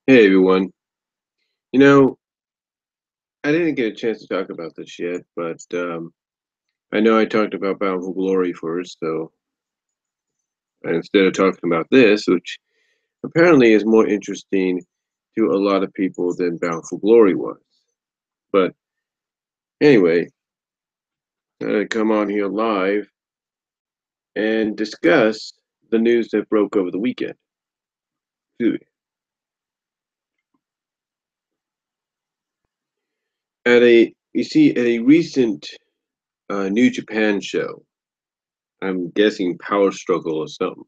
Hey everyone. You know, I didn't get a chance to talk about this yet, but I know I talked about Bound for Glory first, so instead of talking about this, which apparently is more interesting to a lot of people than Bound for Glory was. But anyway, I come on here live and discuss the news that broke over the weekend. Excuse me. At a recent New Japan show, I'm guessing Power Struggle or something.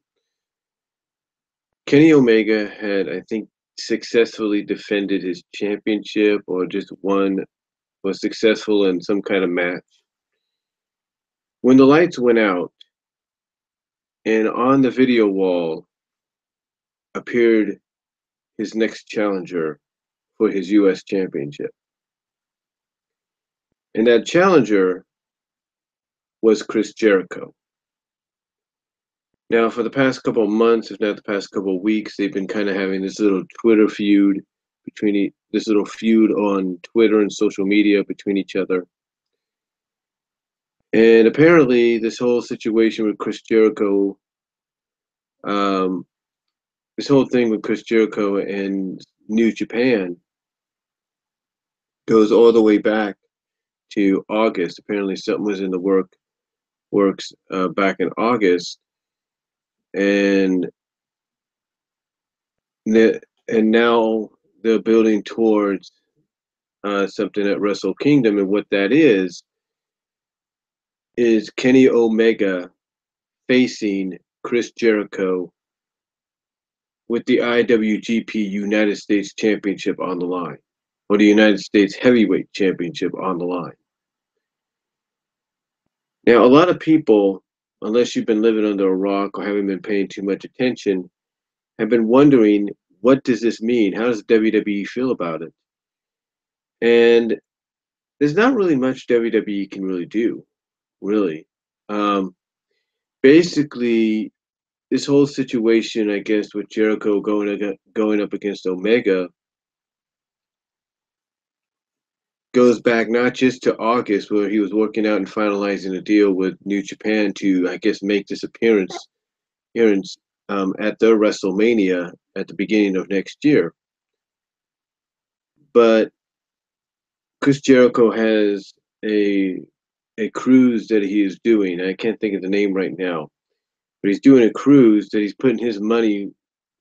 Kenny Omega had, I think, successfully defended his championship or just was successful in some kind of match. When the lights went out and on the video wall appeared his next challenger for his US championship. And that challenger was Chris Jericho. Now, for the past couple of months, if not the past couple of weeks, they've been kind of having this little Twitter feud this little feud on Twitter and social media between each other. And apparently, this whole situation with Chris Jericho, um, this whole thing with Chris Jericho and New Japan goes all the way back to August. Apparently, something was in the works back in August, and and now they're building towards something at WrestleKingdom, and what that is Kenny Omega facing Chris Jericho with the IWGP United States Championship on the line, or the United States Heavyweight Championship on the line. Now, a lot of people, unless you've been living under a rock or haven't been paying too much attention, have been wondering, what does this mean? How does WWE feel about it? And there's not really much WWE can really do, really. Um, Basically, this whole situation, I guess, with Jericho going up against Omega goes back not just to August, where he was working out and finalizing a deal with New Japan to, I guess, make this appearance at their WrestleMania at the beginning of next year. But Chris Jericho has a a cruise that he is doing. I can't think of the name right now, but he's doing a cruise that he's putting his money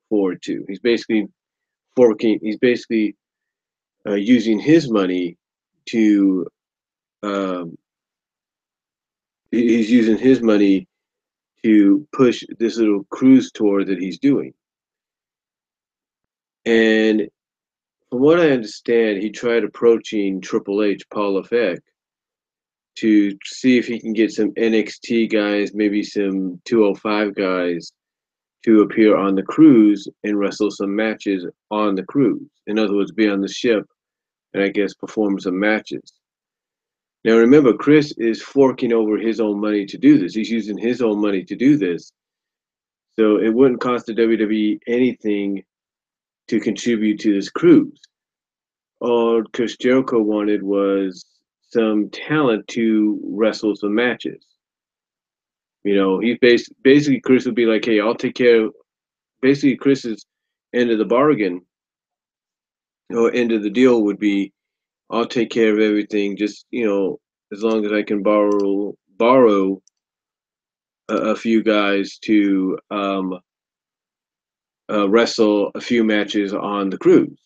forward to. He's basically forking. He's basically using his money to. Um, he's using his money to push this little cruise tour that he's doing. And from what I understand, he tried approaching Triple H, Paul Levesque, to see if he can get some NXT guys, maybe some 205 guys, to appear on the cruise and wrestle some matches on the cruise. In other words, be on the ship and I guess perform some matches. Now remember, Chris is forking over his own money to do this. He's using his own money to do this. So it wouldn't cost the WWE anything to contribute to this cruise. All Chris Jericho wanted was some talent to wrestle some matches. You know, basically Chris would be like, "Hey, I'll take care of." Basically, Chris's end of the bargain or end of the deal would be, "I'll take care of everything. Just as long as I can borrow a few guys to wrestle a few matches on the cruise."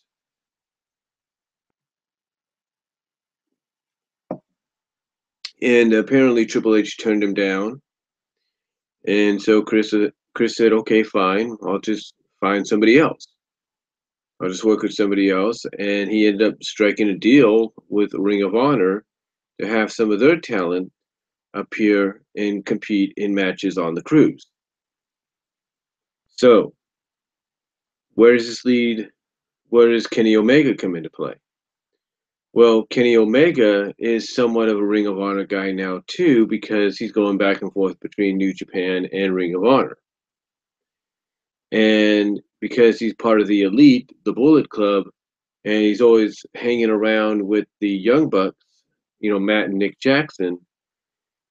And apparently, Triple H turned him down. And so Chris said, "Okay, fine. I'll just find somebody else. I'll just work with somebody else." And he ended up striking a deal with Ring of Honor to have some of their talent appear and compete in matches on the cruise. So, where does this lead? Where does Kenny Omega come into play? Well, Kenny Omega is somewhat of a Ring of Honor guy now too, because he's going back and forth between New Japan and Ring of Honor. And because he's part of the elite, the Bullet Club, and he's always hanging around with the Young Bucks, Matt and Nick Jackson,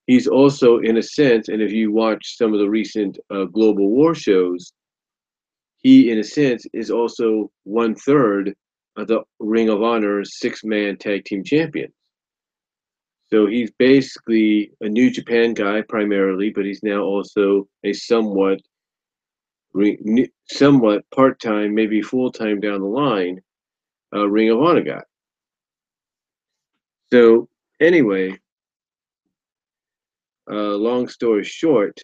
he's also, in a sense, and if you watch some of the recent Global War shows, he, in a sense, is also 1/3 of the Ring of Honor six-man tag team champions. So he's basically a New Japan guy primarily, but he's now also a somewhat part-time, maybe full-time down the line, Ring of Honor guy. So anyway, long story short,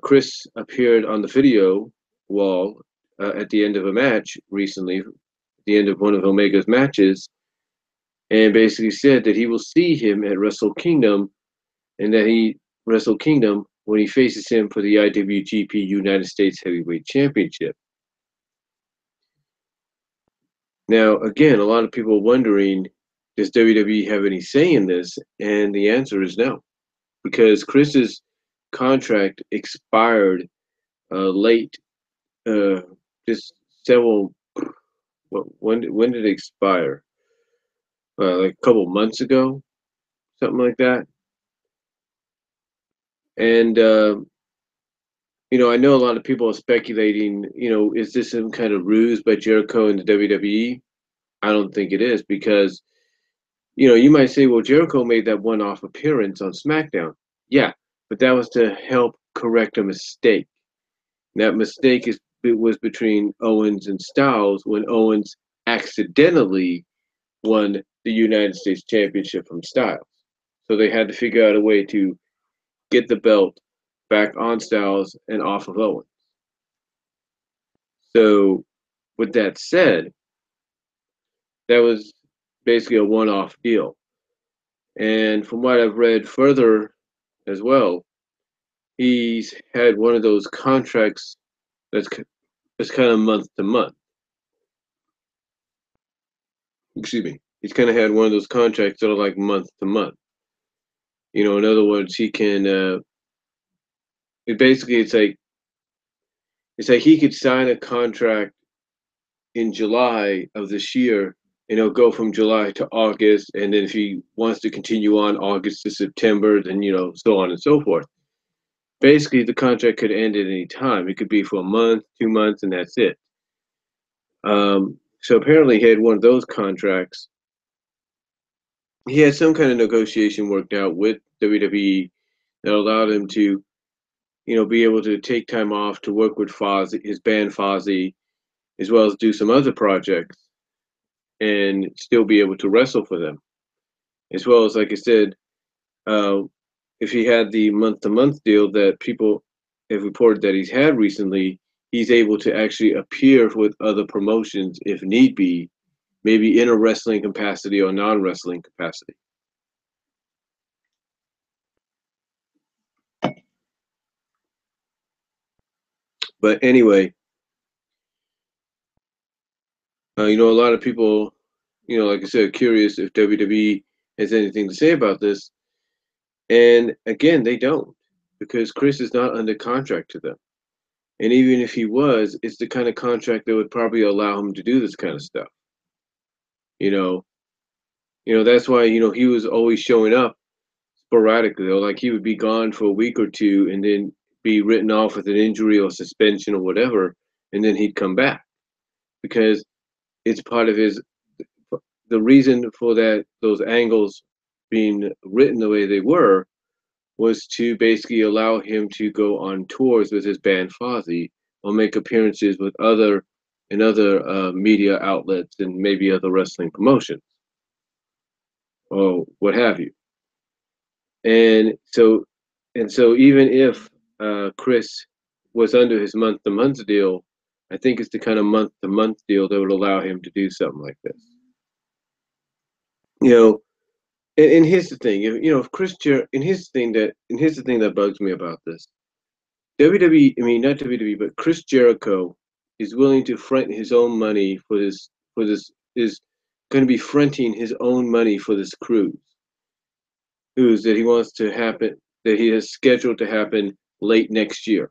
Chris appeared on the video wall at the end of a match recently, at the end of one of Omega's matches, and basically said that he will see him at WrestleKingdom, and that WrestleKingdom when he faces him for the IWGP United States Heavyweight Championship. Now, again, a lot of people are wondering, does WWE have any say in this? And the answer is no, because Chris's contract expired late, just several. When did it expire? Like a couple months ago, something like that. And I know a lot of people are speculating. Is this some kind of ruse by Jericho and the WWE? I don't think it is, because you might say, well, Jericho made that one-off appearance on SmackDown. Yeah, but that was to help correct a mistake. That mistake was between Owens and Styles when Owens accidentally won the United States Championship from Styles. So they had to figure out a way to get the belt back on Styles and off of Owens. So, with that said, that was basically a one-off deal. And from what I've read further as well, he's had one of those contracts that's kind of month to month. Excuse me. He's kind of had one of those contracts that are like month to month. In other words, he can. It's like he could sign a contract in July of this year, and it'll go from July to August, and then if he wants to continue on August to September, then so on and so forth. Basically, the contract could end at any time. It could be for a month, 2 months, and that's it. So apparently, he had one of those contracts. He had some kind of negotiation worked out with WWE that allowed him to, be able to take time off to work with Fozzy, his band Fozzy, as well as do some other projects and still be able to wrestle for them. As well as, like I said, if he had the month-to-month deal that people have reported that he's had recently, he's able to actually appear with other promotions if need be, maybe in a wrestling capacity or non-wrestling capacity. But anyway, a lot of people, like I said, are curious if WWE has anything to say about this. And again, they don't, because Chris is not under contract to them. And even if he was, it's the kind of contract that would probably allow him to do this kind of stuff. You know, that's why, he was always showing up sporadically. Like he would be gone for a week or two and then be written off with an injury or suspension or whatever, and then he'd come back, because it's part of the reason for those angles being written the way they were was to basically allow him to go on tours with his band Fozzy, or make appearances with other media outlets and maybe other wrestling promotions or what have you. And so even if Chris was under his month-to-month deal, I think it's the kind of month-to-month deal that would allow him to do something like this. And here's the thing, if Chris and here's the thing that bugs me about this. WWE, I mean not WWE, but Chris Jericho is willing to front his own money for this is going to be fronting his own money for this cruise that he wants to happen, that he has scheduled to happen late next year.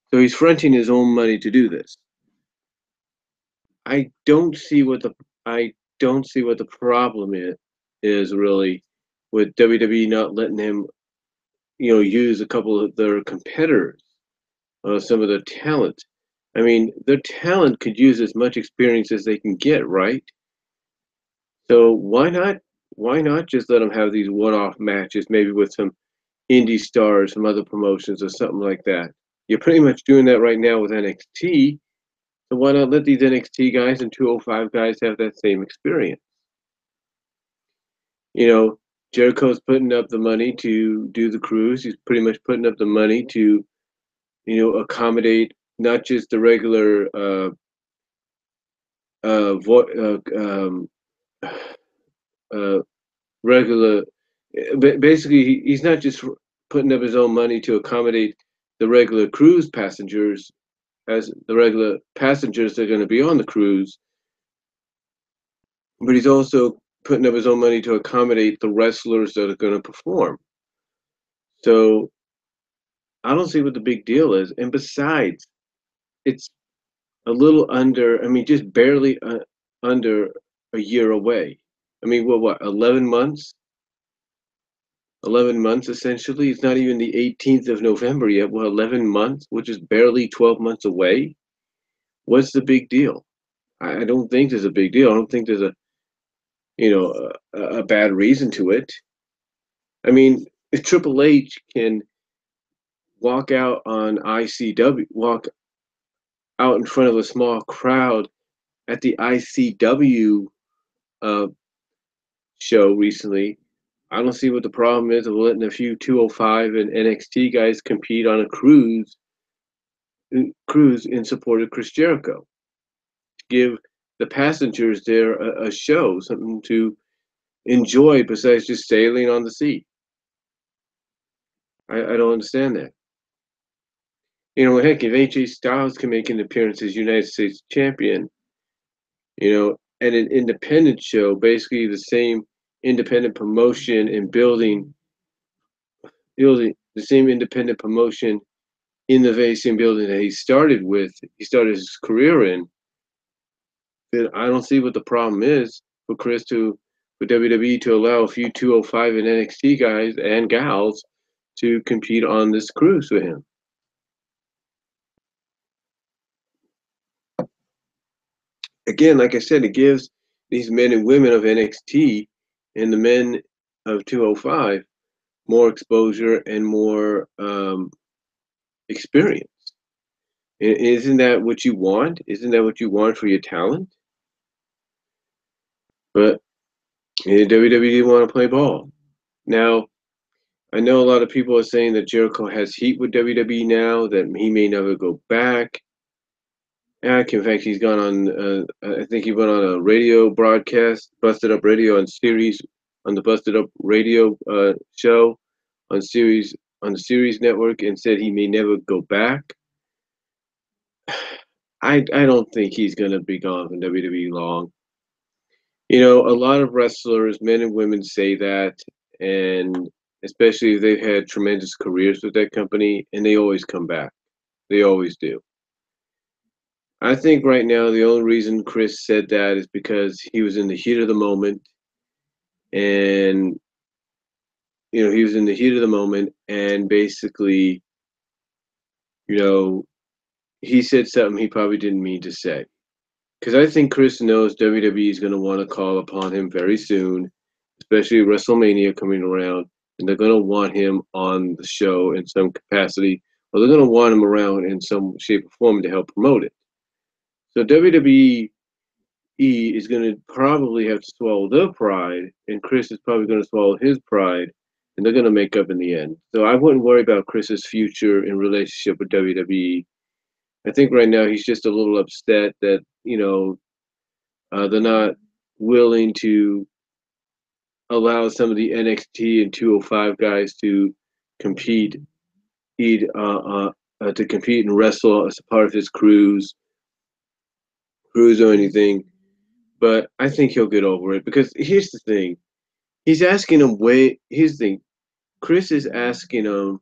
So he's fronting his own money to do this. I don't see what the I don't see what the problem is really with WWE not letting him, use a couple of their competitors, some of their talent. I mean, their talent could use as much experience as they can get, right? So why not just let them have these one-off matches, maybe with some indie stars from other promotions or something like that? You're pretty much doing that right now with NXT. So why not let these NXT guys and 205 guys have that same experience? You know, Jericho's putting up the money to do the cruise. He's pretty much putting up the money to, accommodate not just the regular uh, regular. Basically, he's not just putting up his own money to accommodate the regular cruise passengers, as the regular passengers that are going to be on the cruise, but he's also putting up his own money to accommodate the wrestlers that are going to perform. So I don't see what the big deal is. And besides, it's a little under, I mean, just barely under a year away. I mean, what, 11 months? 11 months essentially. It's not even the 18th of November yet. Well, 11 months, which is barely 12 months away. What's the big deal? I don't think there's a big deal. I don't think there's a bad reason to it. I mean, if Triple H can walk out on ICW, walk out in front of a small crowd at the ICW uh, show recently, I don't see what the problem is of letting a few 205 and NXT guys compete on a cruise in support of Chris Jericho. Give the passengers there a show, something to enjoy besides just sailing on the sea. I don't understand that. Heck, if AJ Styles can make an appearance as United States champion, at an independent show, basically the same independent promotion and building the same independent promotion in the very same building that he started his career in, then I don't see what the problem is for WWE to allow a few 205 and NXT guys and gals to compete on this cruise with him. Again, like I said, it gives these men and women of NXT and the men of 205 more exposure and more experience. Isn't that what you want? Isn't that what you want for your talent? But WWE want to play ball. Now, I know a lot of people are saying that Jericho has heat with WWE now, that he may never go back. In fact, he's gone on, I think he went on a radio broadcast, Busted Up Radio on the Busted Up Radio show on the Series Network, and said he may never go back. I don't think he's going to be gone from WWE long. A lot of wrestlers, men and women, say that, and especially if they've had tremendous careers with that company, and they always come back. They always do. I think right now the only reason Chris said that is because he was in the heat of the moment, and he was in the heat of the moment, and basically, he said something he probably didn't mean to say. Because I think Chris knows WWE is going to want to call upon him very soon, especially WrestleMania coming around, and they're going to want him on the show in some capacity, or they're going to want him around in some shape or form to help promote it. So WWE is going to probably have to swallow their pride, and Chris is probably going to swallow his pride, and they're going to make up in the end. So I wouldn't worry about Chris's future in relationship with WWE. I think right now he's just a little upset that they're not willing to allow some of the NXT and 205 guys to compete, to compete and wrestle as a part of his cruise or anything. But I think he'll get over it, because here's the thing: he's asking him way. Here's the thing: Chris is asking him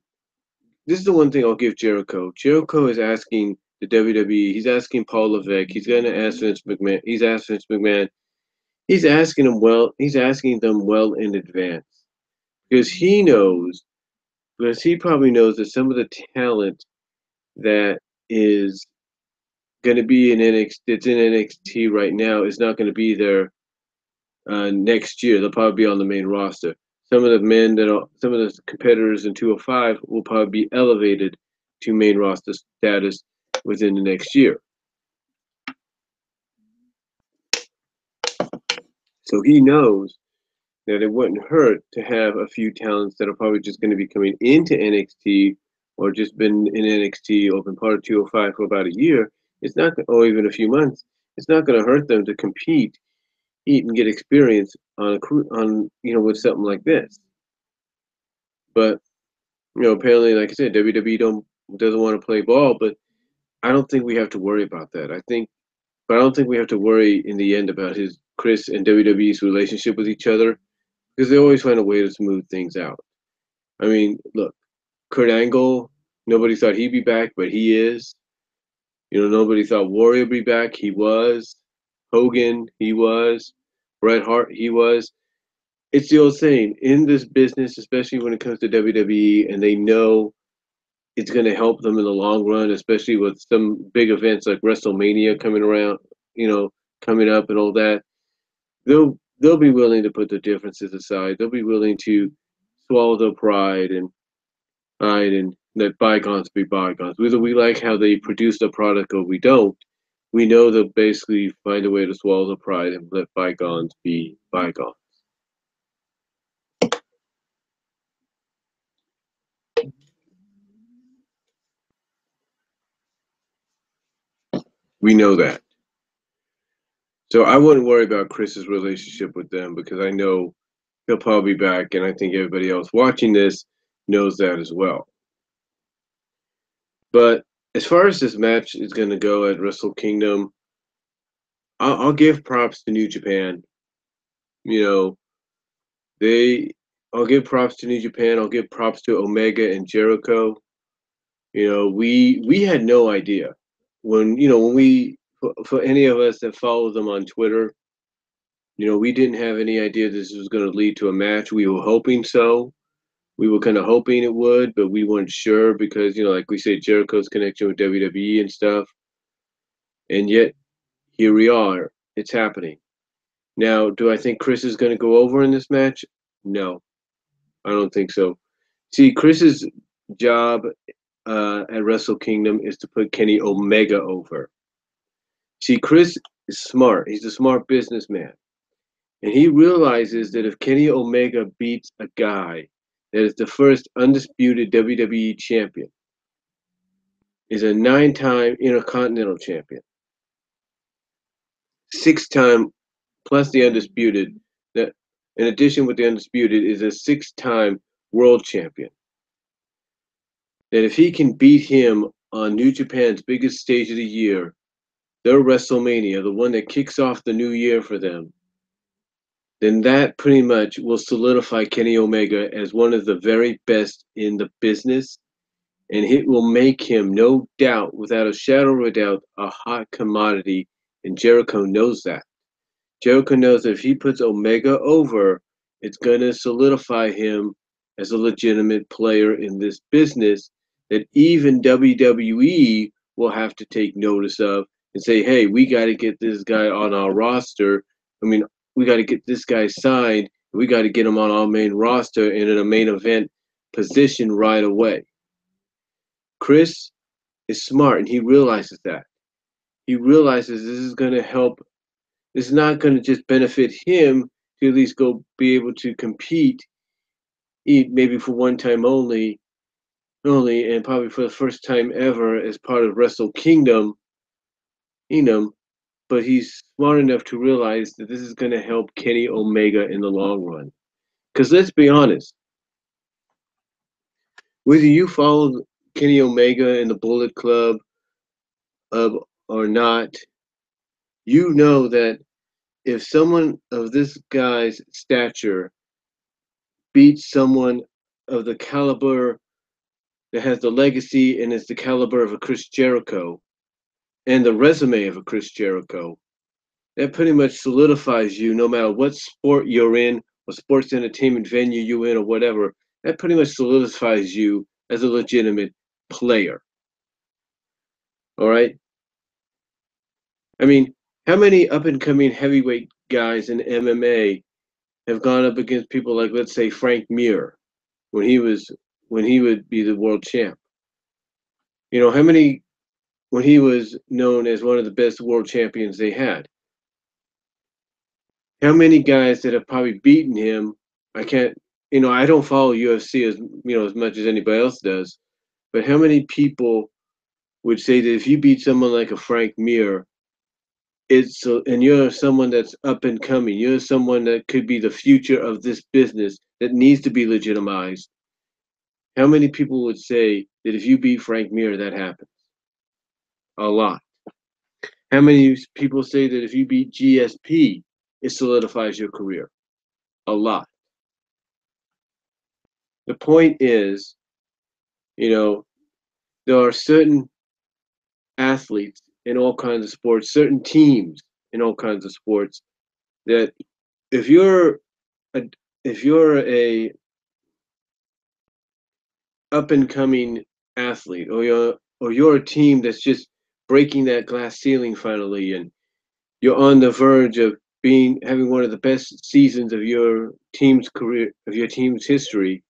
this is the one thing I'll give Jericho. Jericho is asking the WWE. He's asking Paul Levesque. He's going to ask Vince McMahon. He's asked Vince McMahon. He's asking them well. He's asking them well in advance because he knows. Because he probably knows that some of the talent that is going to be in NXT, that's in NXT right now, is not going to be there next year. They'll probably be on the main roster. Some of the competitors in 205 will probably be elevated to main roster status within the next year. So he knows that it wouldn't hurt to have a few talents that are probably just going to be coming into NXT or just been in NXT or been part of 205 for about a year. It's not, or even a few months. It's not going to hurt them to compete, eat, and get experience on with something like this. But apparently, like I said, WWE doesn't want to play ball. But I don't think we have to worry about that. But I don't think we have to worry in the end about his Chris and WWE's relationship with each other because they always find a way to smooth things out. I mean, look, Kurt Angle, nobody thought he'd be back, but he is. Nobody thought Warrior would be back. He was. Hogan, he was. Bret Hart, he was. It's the old saying in this business, especially when it comes to WWE, and they know it's going to help them in the long run, especially with some big events like WrestleMania coming around, coming up and all that. They'll be willing to put their differences aside. They'll be willing to swallow their pride and let bygones be bygones. Whether we like how they produce the product or we don't, we know they'll basically find a way to swallow the pride and let bygones be bygones. We know that. So I wouldn't worry about Chris's relationship with them because I know he'll probably be back, and I think everybody else watching this knows that as well. But as far as this match is going to go at WrestleKingdom, I'll give props to New Japan. You know, they. I'll give props to New Japan. I'll give props to Omega and Jericho. We had no idea when we for any of us that follow them on Twitter. We didn't have any idea this was going to lead to a match. We were hoping so. We were kind of hoping it would, but we weren't sure because, like we said, Jericho's connection with WWE and stuff. And yet, here we are. It's happening. Now, do I think Chris is going to go over in this match? No, I don't think so. See, Chris's job at Wrestle Kingdom is to put Kenny Omega over. See, Chris is smart. He's a smart businessman. And he realizes that if Kenny Omega beats a guy that is the first undisputed WWE champion, is a 9-time Intercontinental champion, 6-time plus the undisputed, that in addition with the undisputed is a 6-time world champion. That if he can beat him on New Japan's biggest stage of the year, their WrestleMania, the one that kicks off the new year for them, then that pretty much will solidify Kenny Omega as one of the very best in the business. And it will make him, no doubt, without a shadow of a doubt, a hot commodity. And Jericho knows that. Jericho knows that if he puts Omega over, it's going to solidify him as a legitimate player in this business that even WWE will have to take notice of and say, hey, we got to get this guy on our roster. We got to get this guy signed. We got to get him on our main roster and in a main event position right away. Chris is smart and he realizes that. He realizes this is going to help. It's not going to just benefit him to at least go be able to compete, maybe for one time only, and probably for the first time ever as part of WrestleKingdom, but he's smart enough to realize that this is going to help Kenny Omega in the long run. Because let's be honest, whether you follow Kenny Omega in the Bullet Club or not, you know that if someone of this guy's stature beats someone of the caliber that has the legacy and is the caliber of a Chris Jericho and the resume of a Chris Jericho, that pretty much solidifies you no matter what sport you're in or sports entertainment venue you're in or whatever. That pretty much solidifies you as a legitimate player. All right? I mean, how many up and coming heavyweight guys in MMA have gone up against people like, let's say, Frank Mir when he would be the world champ? You know, how many when he was known as one of the best world champions they had? How many guys that have probably beaten him? I can't, I don't follow UFC as much as anybody else does, but how many people would say that if you beat someone like a Frank Mir, and you're someone that's up and coming, you're someone that could be the future of this business that needs to be legitimized. How many people would say that if you beat Frank Mir, that happens? A lot. How many people say that if you beat GSP, it solidifies your career? A lot. The point is, you know, there are certain athletes in all kinds of sports, certain teams in all kinds of sports that if you're a if you're a up and coming athlete or you're a team that's just breaking that glass ceiling finally and you're on the verge of having one of the best seasons of your team's career of your team's history,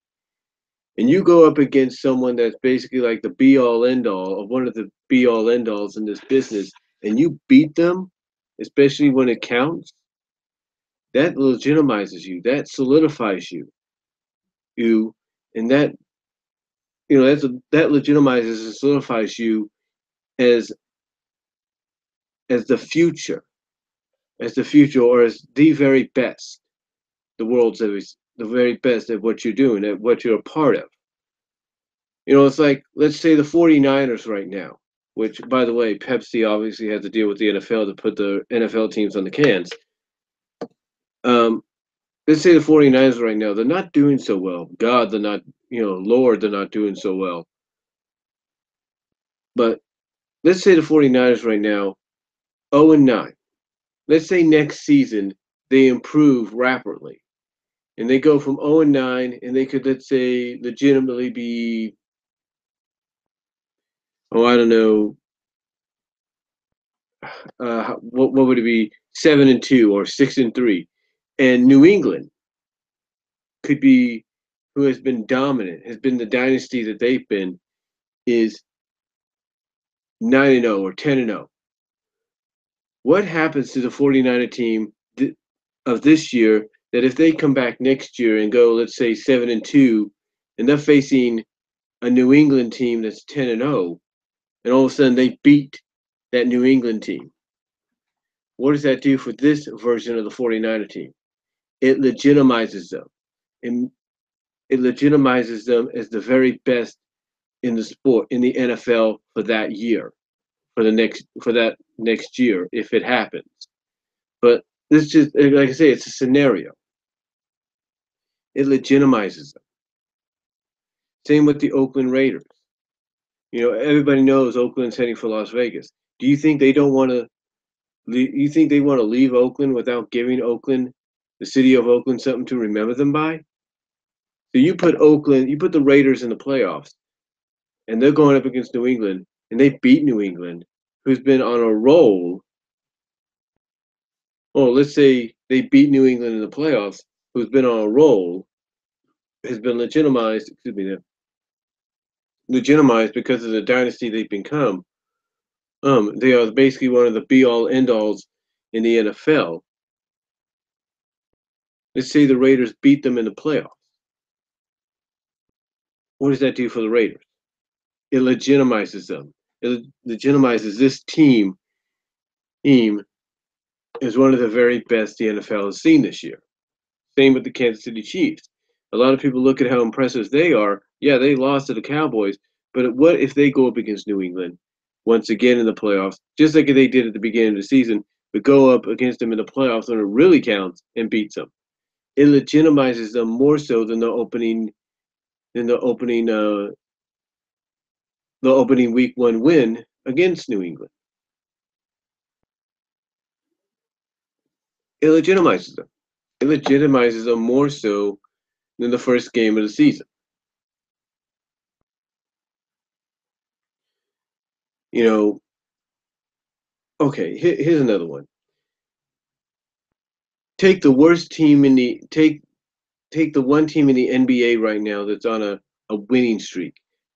and you go up against someone that's basically like the be all end all or one of the be all end alls in this business, and you beat them, especially when it counts, that legitimizes you, that solidifies you, and that legitimizes and solidifies you as as the future, or as the very best, the very best at what you're doing, at what you're a part of. It's like, let's say the 49ers right now, which, by the way, Pepsi obviously has to deal with the NFL to put the NFL teams on the cans. Um, let's say the 49ers right now, they're not doing so well. God, they're not, Lord, they're not doing so well. But let's say the 49ers right now, 0-9. Let's say next season they improve rapidly and they go from 0-9 and they could, let's say, legitimately be, I don't know, what would it be, 7-2 or 6-3, and New England could be, who has been dominant, has been the dynasty that they've been, is 9-0 or 10-0. What happens to the 49er team of this year that if they come back next year and go, let's say, 7-2, and they're facing a New England team that's 10-0, and all of a sudden they beat that New England team? What does that do for this version of the 49er team? It legitimizes them. And it legitimizes them as the very best in the sport, in the NFL for that year, for that next year, if it happens. But this just, like I say, it's a scenario. It legitimizes them. Same with the Oakland Raiders. Everybody knows Oakland's heading for Las Vegas. Do you think they don't want to? You think they want to leave Oakland without giving Oakland, the city of Oakland, something to remember them by? So you put the Raiders in the playoffs, and they're going up against New England, and they beat New England, who's been on a roll. Well, let's say they beat New England in the playoffs, who's been on a roll, has been legitimized. Excuse me, legitimized because of the dynasty they've become. They are basically one of the be-all, end-alls in the NFL. Let's say the Raiders beat them in the playoffs. What does that do for the Raiders? It legitimizes them. It legitimizes this team as one of the very best the NFL has seen this year. Same with the Kansas City Chiefs. A lot of people look at how impressive they are. Yeah, they lost to the Cowboys, but what if they go up against New England once again in the playoffs, just like they did at the beginning of the season, but go up against them in the playoffs when it really counts and beats them? It legitimizes them more so than the opening the opening week 1 win against New England. It legitimizes them. It legitimizes them more so than the first game of the season. You know, okay, here's another one. Take the worst team in the take the one team in the NBA right now that's on a winning streak.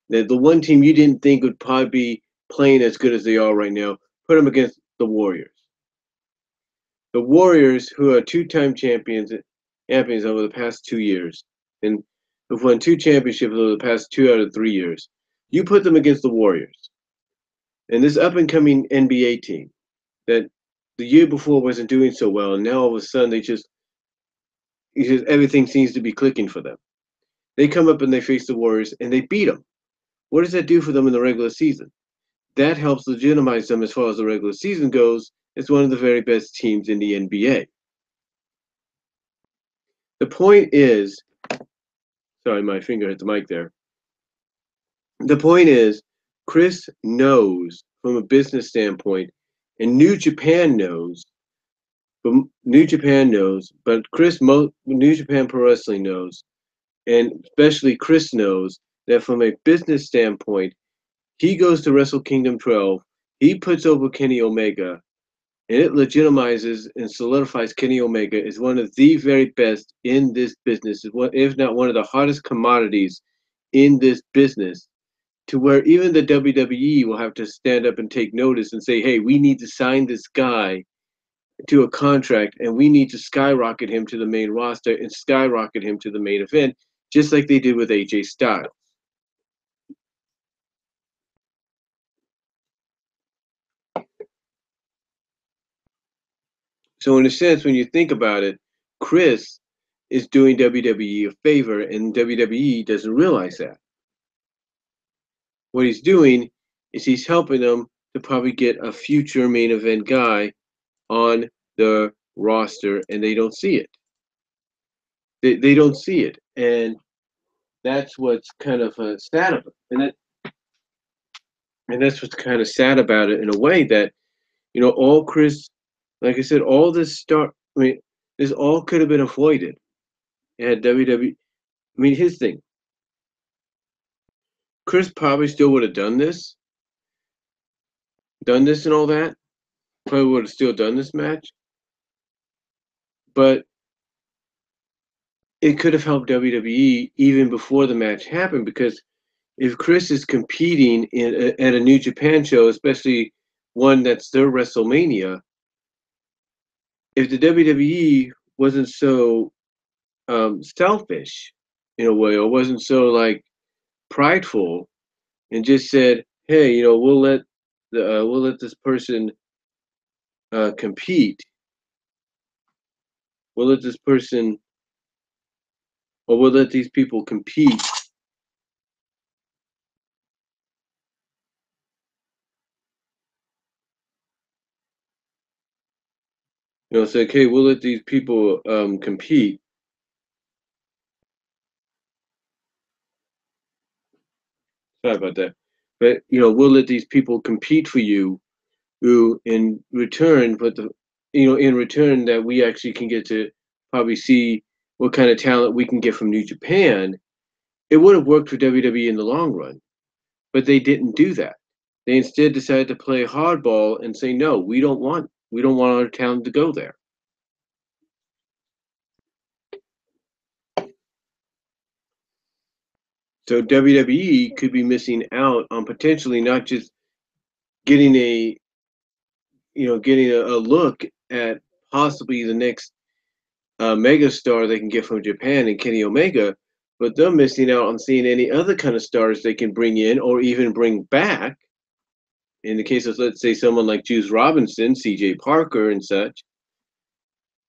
The one team you didn't think would probably be playing as good as they are right now, put them against the Warriors. The Warriors, who are two-time champions over the past 2 years, and have won 2 championships over the past 2 out of 3 years. You put them against the Warriors, and this up-and-coming NBA team that the year before wasn't doing so well, and now all of a sudden everything seems to be clicking for them. They come up and they face the Warriors and they beat them. What does that do for them in the regular season? That helps legitimize them as far as the regular season goes as one of the very best teams in the NBA. The point is, sorry, my finger hit the mic there. The point is, Chris knows from a business standpoint, and New Japan knows, but New Japan Pro Wrestling knows, and especially Chris knows that from a business standpoint, he goes to WrestleKingdom 12, he puts over Kenny Omega, and it legitimizes and solidifies Kenny Omega as one of the very best in this business, if not one of the hottest commodities in this business, to where even the WWE will have to stand up and take notice and say, hey, we need to sign this guy to a contract and we need to skyrocket him to the main roster and skyrocket him to the main event, just like they did with AJ Styles. So in a sense, when you think about it, Chris is doing WWE a favor, and WWE doesn't realize that. What he's doing is he's helping them to probably get a future main event guy on the roster, and they don't see it. They don't see it, and that's what's kind of sad about it. And that's what's kind of sad about it in a way that, all Chris, like I said, all this start. I mean, this all could have been avoided. Had WWE. I mean, his thing. Chris probably still would have done this and all that. Probably would have still done this match, but it could have helped WWE even before the match happened, because if Chris is competing at a New Japan show, especially one that's their WrestleMania, if the WWE wasn't so selfish in a way, or wasn't so like prideful, and just said, "Hey, we'll let this person compete. We'll let this person, or we'll let these people compete." It's like, "Hey, we'll let these people compete." Sorry about that, but we'll let these people compete for you, who in return, in return that we actually can get to probably see what kind of talent we can get from New Japan. It would have worked for WWE in the long run, but they didn't do that. They instead decided to play hardball and say, no, we don't want our talent to go there. So WWE could be missing out on potentially not just getting a look at possibly the next megastar they can get from Japan and Kenny Omega, but they're missing out on seeing any other kind of stars they can bring in or even bring back. In the case of, let's say, someone like Juice Robinson, CJ Parker, and such,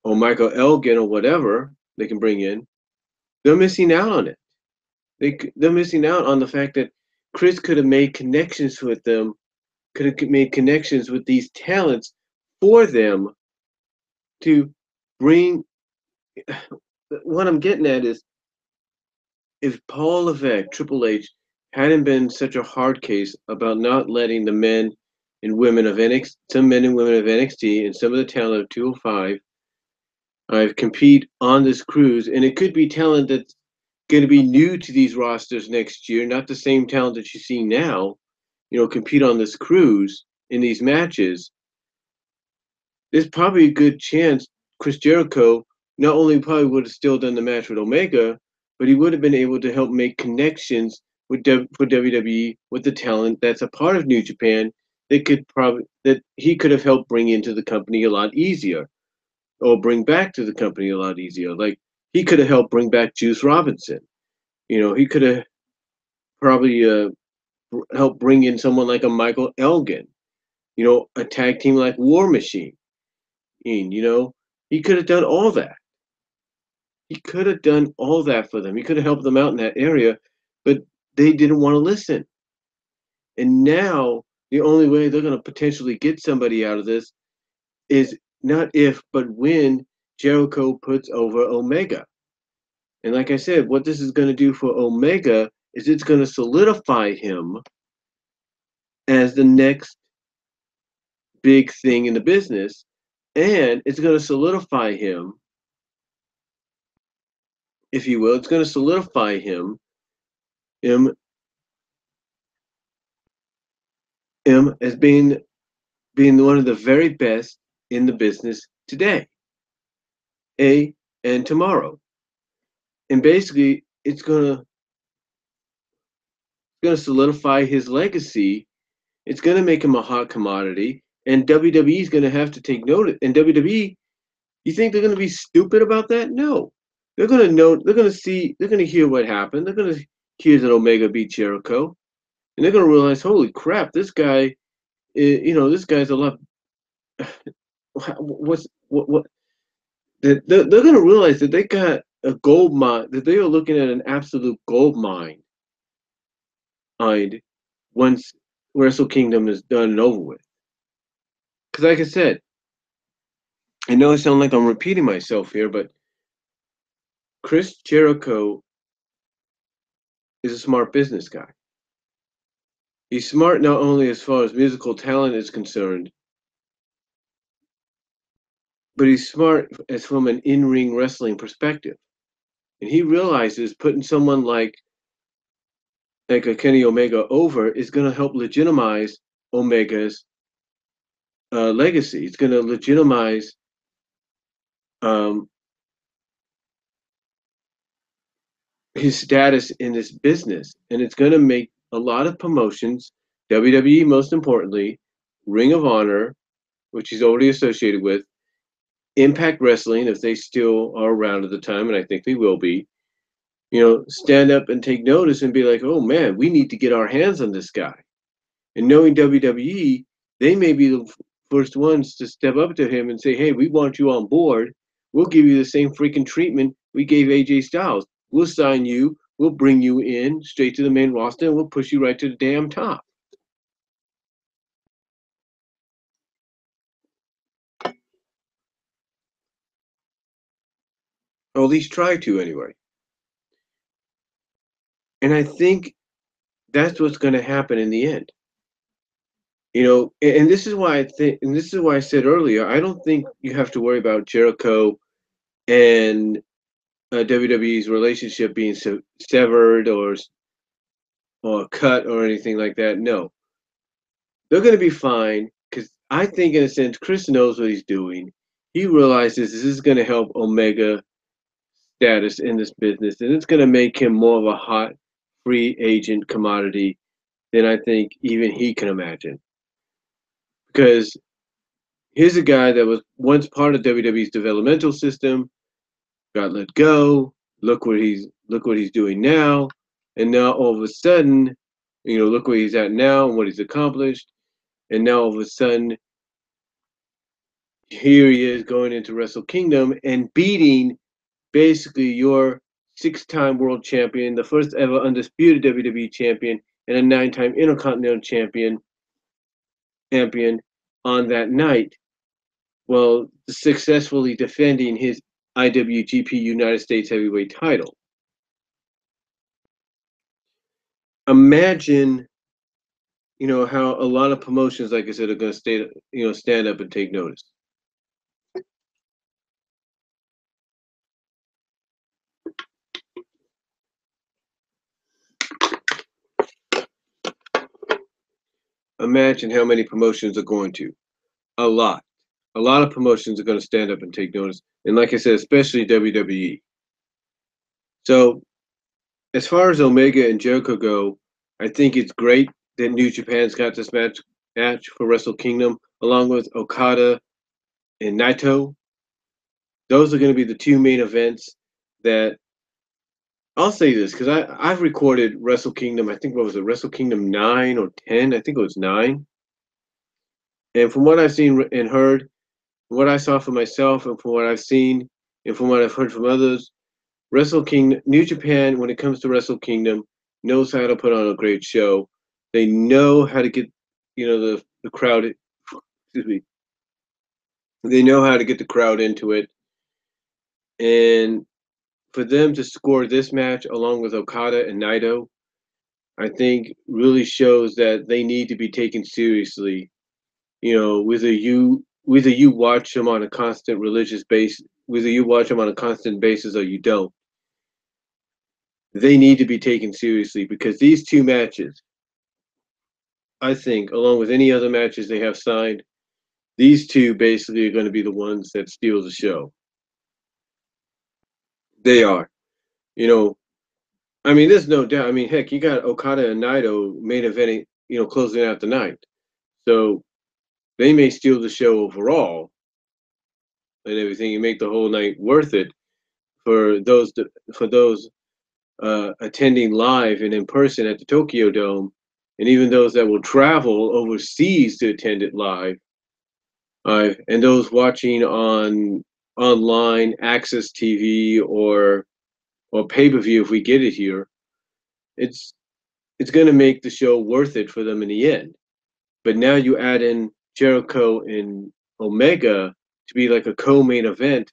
or Michael Elgin, or whatever they can bring in, they're missing out on it. They're missing out on the fact that Chris could have made connections with them, could have made connections with these talents for them to bring. What I'm getting at is, if Paul Levesque, Triple H, hadn't been such a hard case about not letting the men and women of NXT, some men and women of NXT, and some of the talent of 205 compete on this cruise, and it could be talent that's going to be new to these rosters next year, not the same talent that you see now, compete on this cruise in these matches. There's probably a good chance Chris Jericho not only probably would have still done the match with Omega, but he would have been able to help make connections for WWE with the talent that's a part of New Japan that he could have helped bring into the company a lot easier, or bring back to the company a lot easier. Like he could have helped bring back Juice Robinson. He could have probably helped bring in someone like a Michael Elgin. A tag team like War Machine. He could have done all that. He could have done all that for them. He could have helped them out in that area, but they didn't want to listen. And now the only way they're going to potentially get somebody out of this is not if, but when Jericho puts over Omega. And like I said, what this is going to do for Omega is it's going to solidify him as the next big thing in the business. And it's going to solidify him, if you will, it's going to solidify him as being one of the very best in the business today, and tomorrow. And basically, it's gonna solidify his legacy. It's gonna make him a hot commodity, and WWE is gonna have to take note. And WWE, you think they're gonna be stupid about that? No, they're gonna know. They're gonna see. They're gonna hear what happened. They're gonna hear that Omega beat Jericho, and they're gonna realize, holy crap, this guy, this guy's a lot. What they're going to realize that they got a gold mine, that they are looking at an absolute gold mine once WrestleKingdom is done and over with. Because like I said, I know I sound like I'm repeating myself here, but Chris Jericho is a smart business guy. He's smart not only as far as musical talent is concerned, but he's smart as from an in-ring wrestling perspective. And he realizes putting someone like a Kenny Omega over is going to help legitimize Omega's legacy. It's going to legitimize his status in this business, and it's going to make a lot of promotions, WWE most importantly, Ring of Honor, which he's already associated with, Impact Wrestling, if they still are around at the time, and I think they will be, stand up and take notice and be like, oh man, we need to get our hands on this guy. And knowing WWE, they may be the first ones to step up to him and say, hey, we want you on board. We'll give you the same freaking treatment we gave AJ Styles. We'll sign you. We'll bring you in straight to the main roster, and we'll push you right to the damn top. Or at least try to, anyway. And I think that's what's going to happen in the end. And this is why and this is why I said earlier, I don't think you have to worry about Jericho and WWE's relationship being severed or cut or anything like that. No, they're going to be fine because I think, in a sense, Chris knows what he's doing. He realizes this is going to help Omega status in this business, and it's going to make him more of a hot free agent commodity than I think even he can imagine. Because here's a guy that was once part of WWE's developmental system, got let go. Look what he's doing now, and now all of a sudden, look where he's at now and what he's accomplished, and now all of a sudden, here he is going into WrestleKingdom and beating basically your 6-time world champion, the first ever undisputed WWE champion, and a 9-time Intercontinental champion on that night, while successfully defending his IWGP United States Heavyweight title. imagine, how a lot of promotions, like I said, are going to stand up and take notice. Imagine how many promotions are going to. A lot. A lot of promotions are going to stand up and take notice. And like I said, especially WWE. So as far as Omega and Jericho go, I think it's great that New Japan's got this match for Wrestle Kingdom, along with Okada and Naito. Those are going to be the two main events that I'll say this because I've recorded Wrestle Kingdom. I think what was it, Wrestle Kingdom 9 or 10? I think it was 9. And from what I've seen and heard, what I saw for myself, and from what I've seen, and from what I've heard from others, Wrestle Kingdom, New Japan, when it comes to Wrestle Kingdom, knows how to put on a great show. They know how to get, the crowd. Excuse me. They know how to get the crowd into it, and for them to score this match along with Okada and Naito, I think really shows that they need to be taken seriously. Whether you watch them on a constant religious basis, whether you watch them on a constant basis or you don't, they need to be taken seriously because these two matches, I think, along with any other matches they have signed, these two basically are going to be the ones that steal the show. They are. You know, I mean, there's no doubt. I mean, heck, you got Okada and Naito main eventing, closing out the night. So they may steal the show overall and everything and make the whole night worth it for those attending live and in person at the Tokyo Dome, and even those that will travel overseas to attend it live, and those watching on online access TV or pay per view if we get it here. It's it's going to make the show worth it for them in the end. But now you add in Jericho and Omega to be like a co-main event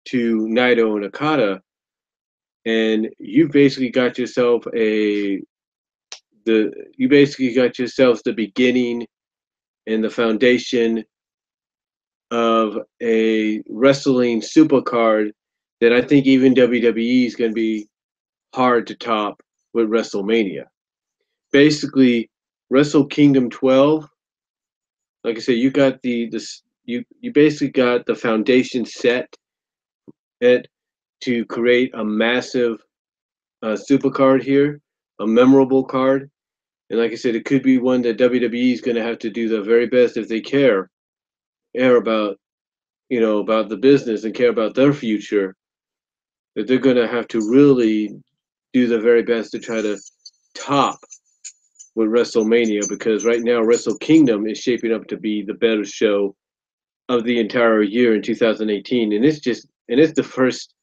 to Naito and Okada, and you basically got yourselves the beginning and the foundation of a wrestling supercard that I think even WWE is going to be hard to top with WrestleMania. Basically, Wrestle Kingdom 12, like I said, you got you basically got the foundation set it to create a massive super card here, a memorable card. And like I said, it could be one that WWE is going to have to do the very best if they care about about the business and care about their future. That they're going to have to really do the very best to try to top with WrestleMania because right now Wrestle Kingdom is shaping up to be the better show of the entire year in 2018, and it's the first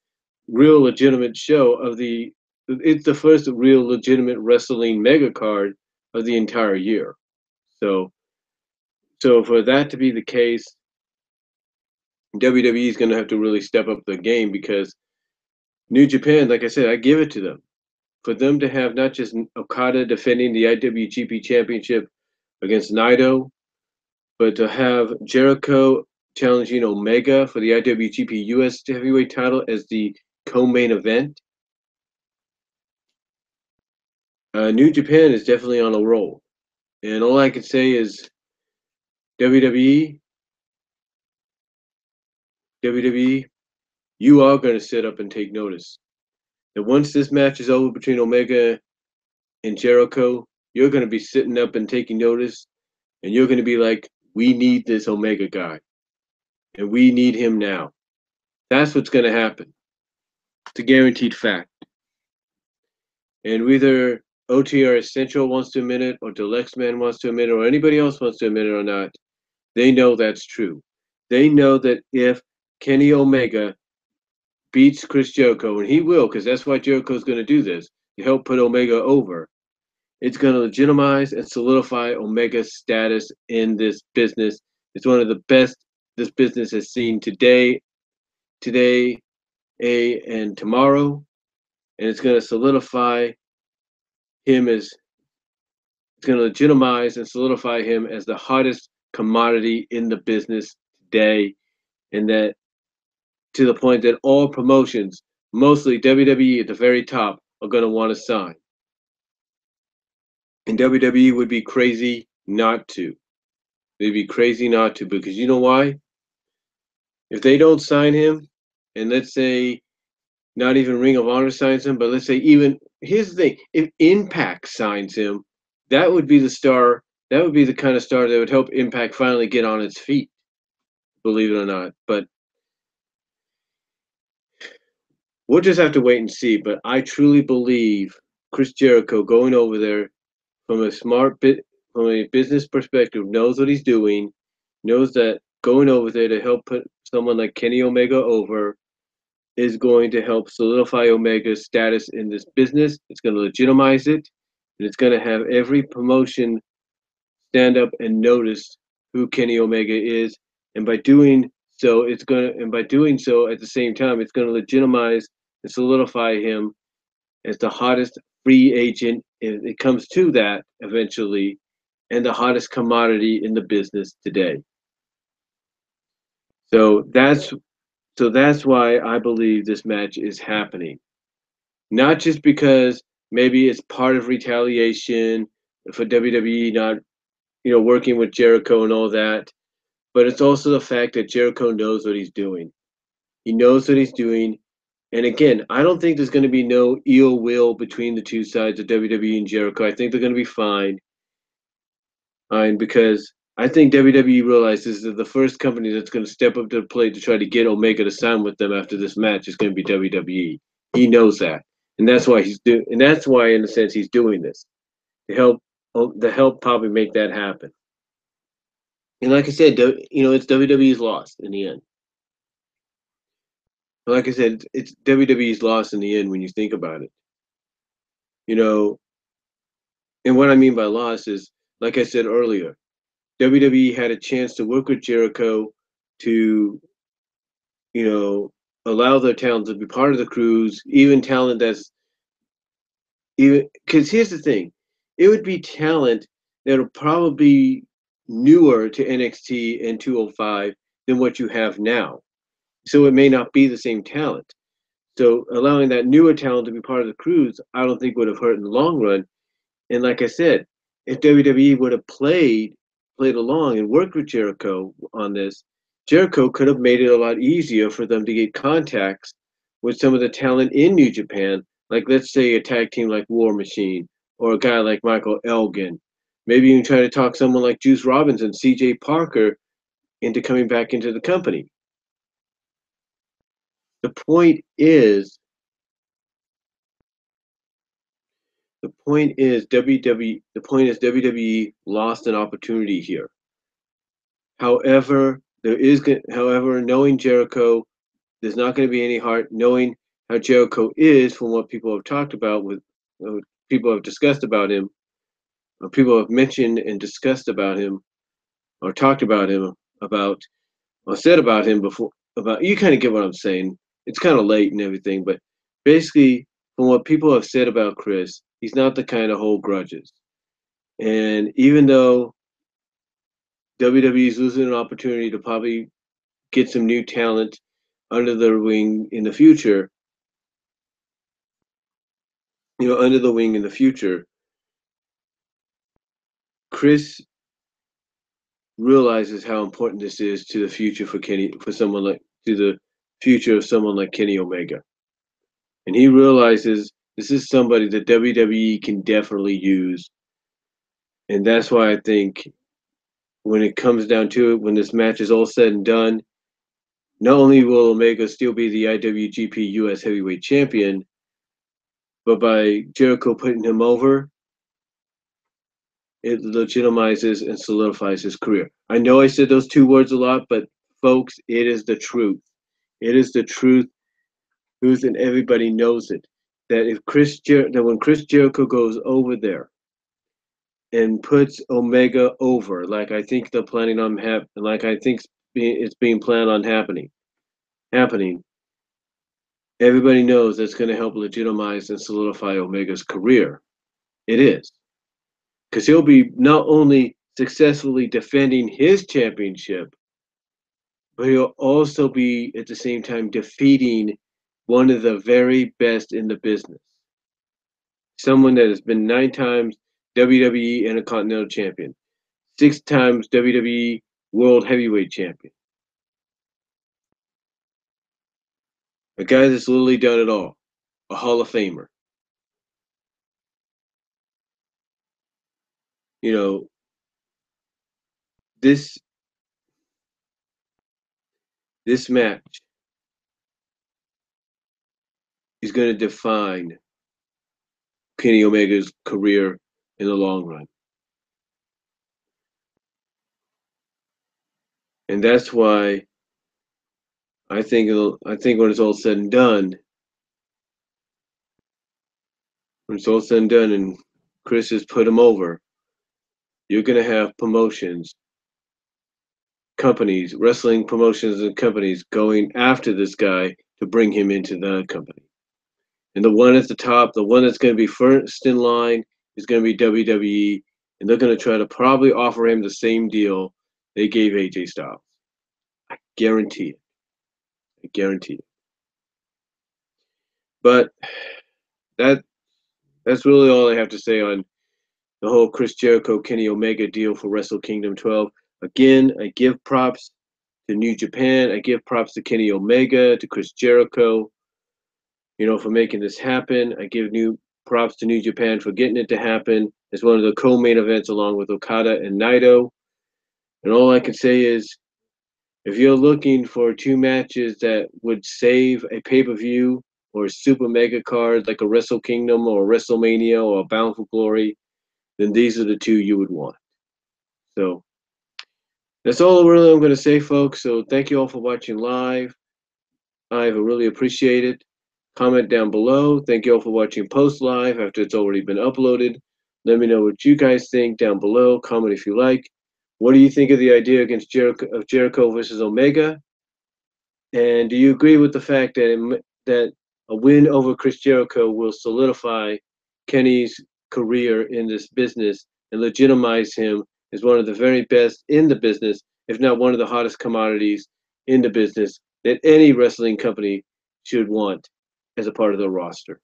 real legitimate show of the it's the first real legitimate wrestling mega card of the entire year. So for that to be the case, WWE is going to have to really step up the game because New Japan, like I said, I give it to them. For them to have not just Okada defending the IWGP Championship against Naito, but to have Jericho challenging Omega for the IWGP US Heavyweight title as the co-main event, New Japan is definitely on a roll. And all I can say is WWE, WWE, you are going to sit up and take notice. And once this match is over between Omega and Jericho, you're going to be sitting up and taking notice, and you're going to be like, we need this Omega guy, and we need him now. That's what's going to happen. It's a guaranteed fact. And whether OTR Essential wants to admit it, or Deluxe Man wants to admit it, or anybody else wants to admit it or not, they know that's true. They know that if Kenny Omega beats Chris Jericho, and he will, because that's why Jericho's going to do this, to help put Omega over, it's going to legitimize and solidify Omega's status in this business. It's one of the best this business has seen today, and tomorrow, and it's going to solidify him as It's going to legitimize and solidify him as the hottest commodity in the business today, and that to the point that all promotions, mostly WWE at the very top, are going to want to sign. And WWE would be crazy not to. They'd be crazy not to, because you know why? If they don't sign him, and let's say not even Ring of Honor signs him, but let's say even, here's the thing, if Impact signs him, that would be the star, that would be the kind of star that would help Impact finally get on its feet, believe it or not. But we'll just have to wait and see. But I truly believe Chris Jericho going over there from a from a business perspective, knows what he's doing, knows that going over there to help put someone like Kenny Omega over is going to help solidify Omega's status in this business. It's going to legitimize it, and it's going to have every promotion stand up and notice who Kenny Omega is. And by doing so, at the same time, it's going to legitimize and solidify him as the hottest free agent, if it comes to that eventually, and the hottest commodity in the business today. So that's why I believe this match is happening. Not just because maybe it's part of retaliation for WWE not, working with Jericho and all that, but it's also the fact that Jericho knows what he's doing. He knows what he's doing. And again, I don't think there's going to be no ill will between the two sides of WWE and Jericho. I think they're going to be fine. And because I think WWE realizes that the first company that's going to step up to the plate to try to get Omega to sign with them after this match is going to be WWE. He knows that, and that's why and that's why, in a sense, he's doing this to help probably make that happen. And like I said, it's WWE's loss in the end. Like I said, it's WWE's loss in the end when you think about it. You know, and what I mean by loss is, like I said earlier, WWE had a chance to work with Jericho to, you know, allow their talent to be part of the cruise, even talent that's even, because here's the thing, it would be talent that'll probably be newer to NXT and 205 than what you have now. So it may not be the same talent. So allowing that newer talent to be part of the cruise, I don't think would have hurt in the long run. And like I said, if WWE would have played along and worked with Jericho on this, Jericho could have made it a lot easier for them to get contacts with some of the talent in New Japan, like let's say a tag team like War Machine or a guy like Michael Elgin. Maybe even try to talk someone like Juice Robinson, CJ Parker into coming back into the company. The point is The point is WWE lost an opportunity here. However, knowing Jericho, there's not going to be any heart. Knowing how Jericho is, from what people have talked about people have discussed about him, or people have mentioned and discussed about him, or talked about him, or said about him before. About, you kind of get what I'm saying. It's kind of late and everything, but basically, from what people have said about Chris, he's not the kind to hold grudges. And even though WWE is losing an opportunity to probably get some new talent under their wing in the future, Chris realizes how important this is to the future to the future of someone like Kenny Omega. And he realizes this is somebody that WWE can definitely use. And that's why I think when it comes down to it, when this match is all said and done, not only will Omega still be the IWGP US Heavyweight Champion, but by Jericho putting him over, it legitimizes and solidifies his career. I know I said those two words a lot, but folks, it is the truth. It is the truth, and everybody knows it. That when Chris Jericho goes over there and puts Omega over, like I think they're planning on like I think it's being planned on happening, everybody knows that's going to help legitimize and solidify Omega's career. It is. because he'll be not only successfully defending his championship, but he'll also be at the same time defeating one of the very best in the business. Someone that has been 9 times WWE Intercontinental Champion, 6 times WWE World Heavyweight Champion. A guy that's literally done it all. A Hall of Famer. You know, this match is going to define Kenny Omega's career in the long run. And that's why I think when it's all said and done, and Chris has put him over, you're going to have companies, wrestling promotions and companies going after this guy to bring him into the company. And the one at the top, the one that's going to be first in line is going to be WWE, and they're going to try to probably offer him the same deal they gave AJ Styles. I guarantee it. I guarantee it. But that's really all I have to say on the whole Chris Jericho Kenny Omega deal for WrestleKingdom 12. Again, I give props to New Japan. I give props to Kenny Omega, to Chris Jericho, for making this happen. I give new props to New Japan for getting it to happen. It's one of the co-main events along with Okada and Naito. And all I can say is, if you're looking for 2 matches that would save a pay-per-view or a super mega card like a WrestleKingdom or a WrestleMania or a Bound for Glory, then these are the 2 you would want. So that's all really I'm going to say, folks. So thank you all for watching live. I really appreciate it. Comment down below. Thank you all for watching post live after it's already been uploaded. Let me know what you guys think down below. Comment if you like. What do you think of the idea against Jericho versus Omega? And do you agree with the fact that a win over Chris Jericho will solidify Kenny's career in this business and legitimize him as one of the very best in the business, if not one of the hottest commodities in the business that any wrestling company should want as a part of their roster?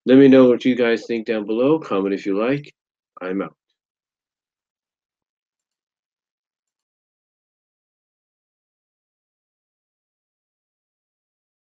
Let me know what you guys think down below. Comment if you like. I'm out.